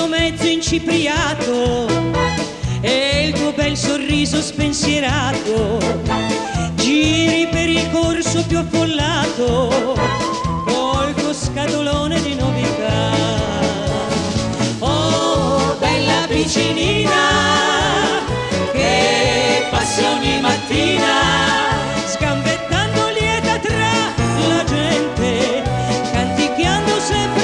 Mezzo incipriato e il tuo bel sorriso spensierato, giri per il corso più affollato col tuo scatolone di novità. Oh, bella vicinina che passi ogni mattina, sgambettando lieta tra la gente, canticchiando sempre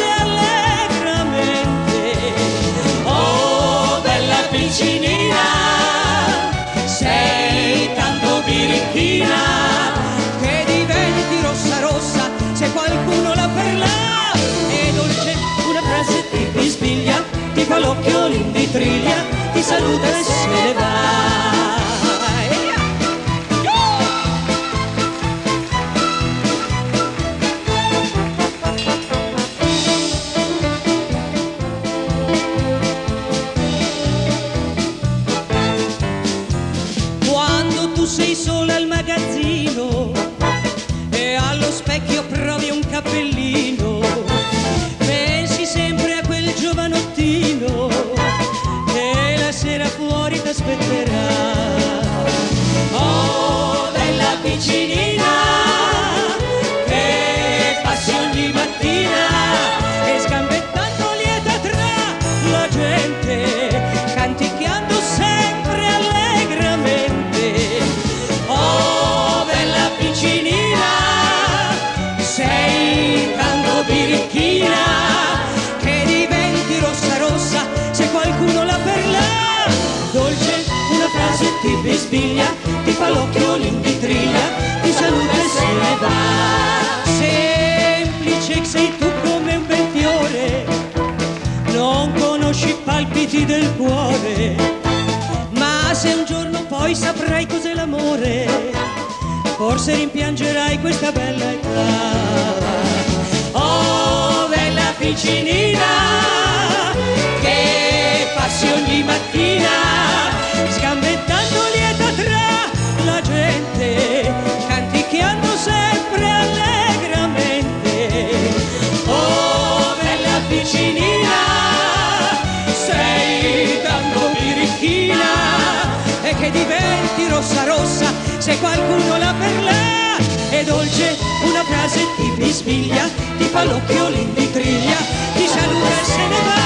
vicinina, sei tanto birichina che diventi rossa rossa se qualcuno la parla. E dolce una frase ti bisbiglia, ti fa l'occhio l'invitriglia, ti saluta e se ne va. Tu sei sola al magazzino e allo specchio provi un cappellino, pensi sempre a quel giovanottino che la sera fuori t'aspetterà. Oh, bella vicinina che passi ogni mattina e sgambettando lieta tra la gente, canticchiando sempre allegramente. Oh, bella vicinina, sei tanto birichina che diventi rossa rossa se qualcuno la perla. Dolce una frase ti bisbiglia, ti fa l'occhio l'invitriglia, ti saluta e se ne va. Semplice sei tu come un bel fiore, non conosci i palpiti del cuore, ma se un giorno poi saprai cos'è l'amore, forse rimpiangerai questa bella età. Oh, bella vicinina che passi ogni mattina, sgambettando lieta tra la gente, canticchiando sempre allegramente. Oh, bella vicinina, sei tanto birichina e che diventi rossa rossa se qualcuno la perla. E dolce una frase ti bisbiglia, ti fa l'occhio l'invitriglia, ti saluta e se ne va.